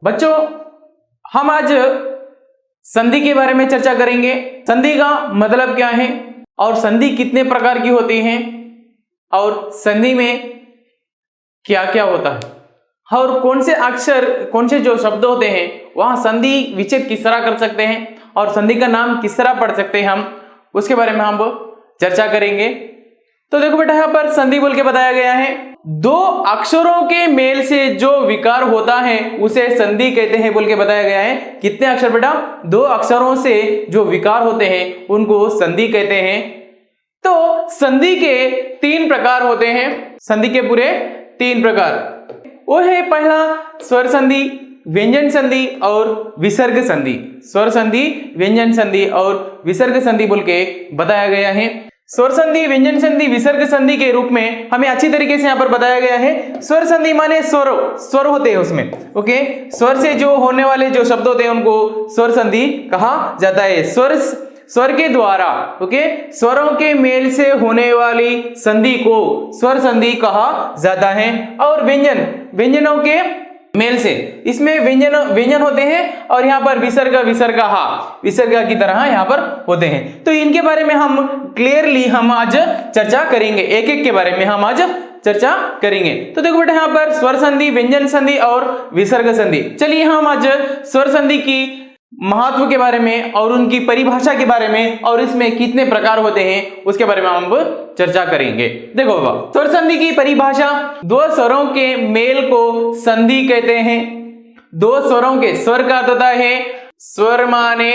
बच्चों, हम आज संधि के बारे में चर्चा करेंगे। संधि का मतलब क्या है और संधि कितने प्रकार की होती है और संधि में क्या क्या होता है और कौन से अक्षर, कौन से जो शब्द होते हैं वहां संधि विच्छेद किस तरह कर सकते हैं और संधि का नाम किस तरह पढ़ सकते हैं हम, उसके बारे में हम चर्चा करेंगे। तो देखो बेटा, यहाँ पर संधि बोल के बताया गया है, दो अक्षरों के मेल से जो विकार होता है उसे संधि कहते हैं बोल के बताया गया है। कितने अक्षर बेटा? दो अक्षरों से जो विकार होते हैं उनको संधि कहते हैं। तो संधि के तीन प्रकार होते हैं, संधि के पूरे तीन प्रकार। वो है पहला स्वर संधि, व्यंजन संधि और विसर्ग संधि। स्वर संधि, व्यंजन संधि और विसर्ग संधि बोल के बताया गया है। स्वर संधि, व्यंजन संधि, विसर्ग संधि के रूप में हमें अच्छी तरीके से यहाँ पर बताया गया है। स्वर संधि माने स्वर होते हैं उसमें, ओके। स्वर से जो होने वाले जो शब्द होते हैं उनको स्वर संधि कहा जाता है। स्वर के द्वारा, ओके, स्वरों के मेल से होने वाली संधि को स्वर संधि कहा जाता है। और व्यंजनों के मेल से, इसमें व्यंजन होते हैं और यहाँ पर विसर्ग की तरह यहाँ पर होते हैं। तो इनके बारे में हम क्लियरली हम आज चर्चा करेंगे, एक एक के बारे में हम आज चर्चा करेंगे। तो देखो बेटा, यहाँ पर स्वर संधि, व्यंजन संधि और विसर्ग संधि। चलिए हम आज स्वर संधि की महत्व के बारे में और उनकी परिभाषा के बारे में और इसमें कितने प्रकार होते हैं उसके बारे में हम चर्चा करेंगे। देखो बाबा, स्वर संधि की परिभाषा, दो स्वरों के मेल को संधि कहते हैं। दो स्वरों के, स्वर का अर्थ होता है स्वर माने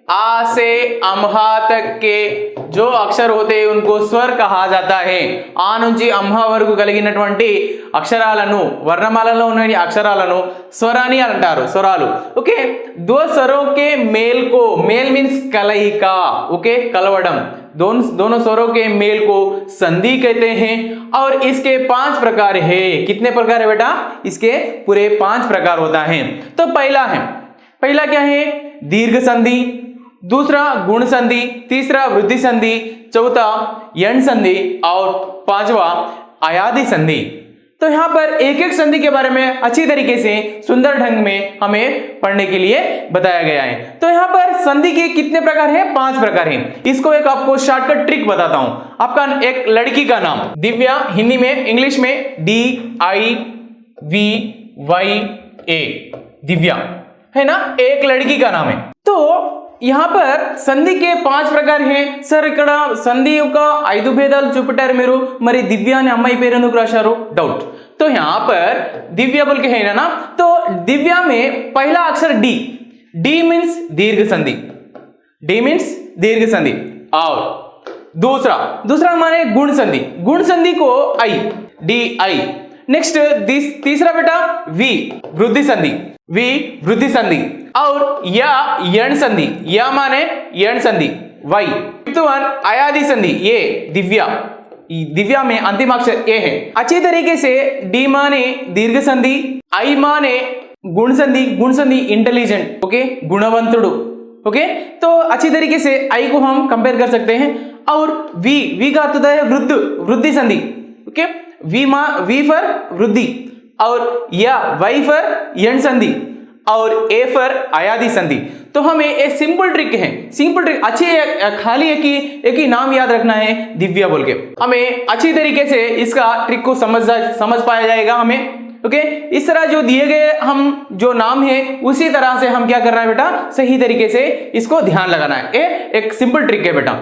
आ से अम्हा तक के जो अक्षर होते हैं उनको स्वर कहा जाता है। आ నుంచి అమ్హ వరకు కలిగినటువంటి అక్షరాలను, వర్ణమాలలో ఉన్న అక్షరాలను స్వరాని అంటారు, స్వరాలు, ఓకే। दो स्वरों के मेल को, मेल मीन्स कलయిక, ओके, कलवडम, दोनों स्वरों के मेल को संधि कहते हैं। और इसके 5 प्रकार है। कितने प्रकार है बेटा? इसके पूरे 5 प्रकार होता है। तो पहला क्या है? दीर्घ संधि, दूसरा गुण संधि, तीसरा वृद्धि संधि, चौथा यण संधि और पांचवा अयादि संधि। तो यहाँ पर एक एक संधि के बारे में अच्छी तरीके से सुंदर ढंग में हमें पढ़ने के लिए बताया गया है। तो यहाँ पर संधि के कितने प्रकार हैं? 5 प्रकार हैं। इसको एक आपको शॉर्टकट ट्रिक बताता हूं। आपका एक लड़की का नाम दिव्या, हिंदी में, इंग्लिश में DIVYA, दिव्या है ना, एक लड़की का नाम है। तो यहाँ पर संधि के 5 प्रकार हैं। सर ఇక్కడ సంధి యొక్క 5 భేదాలు చూపెట్టారు మీరు, మరి దివ్య అనే అమ్మాయి పేరు ఎందుకు రాశారు? डाउट। तो यहाँ पर दिव्या बोल के है ना, तो दिव्या में पहला अक्षर डी मीन्स दीर्घ संधि, और दूसरा माने गुण संधि को DI। नेक्स्ट तीसरा बेटा वी वृद्धि संधि और या यण संधि, या माने यण संधि, वाई। फिफ्थ वन अयादि संधि, ये दिव्या में अंतिम अक्षर ए है। अच्छी तरीके से डी माने दीर्घ संधि, आई माने गुण संधि इंटेलिजेंट, ओके, गुणवंतुडु, ओके। तो अच्छी तरीके से आई को हम कंपेयर कर सकते हैं। और वी का अर्थ होता है वृद्धि संधि, ओके, वी फॉर वृद्धि, और या वाई फॉर यण संधि और ए फॉर अयादि संधि। तो हमें एक सिंपल ट्रिक अच्छी खाली एक ही नाम याद रखना है, दिव्या बोल के। हमें अच्छी तरीके से इसका ट्रिक को समझ पाया जाएगा हमें, ओके। इस तरह जो दिए गए हम जो नाम है उसी तरह से हम क्या करना है बेटा, सही तरीके से इसको ध्यान लगाना है। एक सिंपल ट्रिक है बेटा।